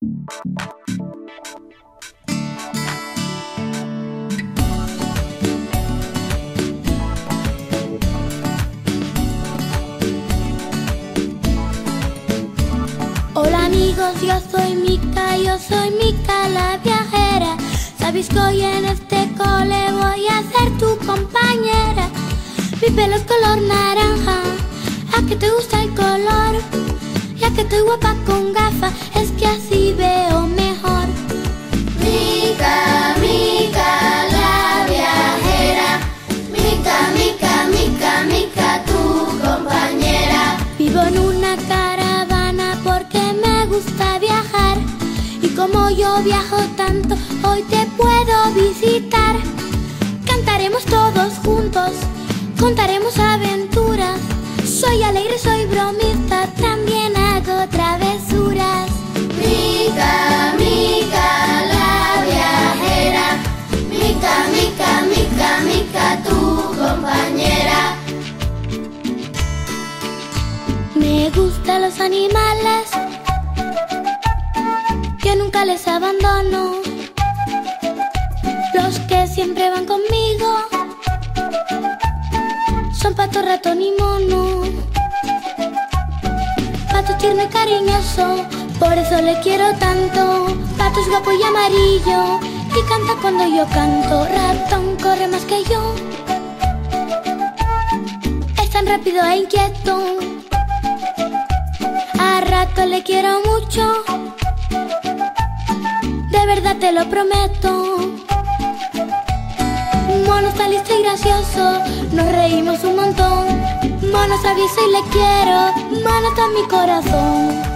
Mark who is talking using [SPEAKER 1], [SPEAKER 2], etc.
[SPEAKER 1] Hola amigos, yo soy Mica la viajera. Sabéis que hoy en este cole voy a ser tu compañera. Mi pelo es color naranja, ¿a que te gusta el color? Ya que estoy guapa con gafas, es que así veo mejor.
[SPEAKER 2] Mica, Mica la viajera. Mica, Mica, Mica, Mica tu compañera.
[SPEAKER 1] Vivo en una caravana porque me gusta viajar. Y como yo viajo tanto, hoy te puedo visitar. Cantaremos todos juntos, contaremos aventuras. Soy alegre, soy bromista, también hago travesuras.
[SPEAKER 2] Mica, Mica la viajera. Mica, Mica, Mica, Mica tu compañera.
[SPEAKER 1] Me gustan los animales, que nunca les abandono. Los que siempre van conmigo son pato, ratón y mono. Pato tierno y cariñoso, por eso le quiero tanto. Pato es guapo y amarillo y canta cuando yo canto. Ratón corre más que yo, es tan rápido e inquieto. A Ratón le quiero mucho, de verdad te lo prometo. Mono está listo y gracioso, nos reímos un montón. Mono sabioso y le quiero, Mono está en mi corazón.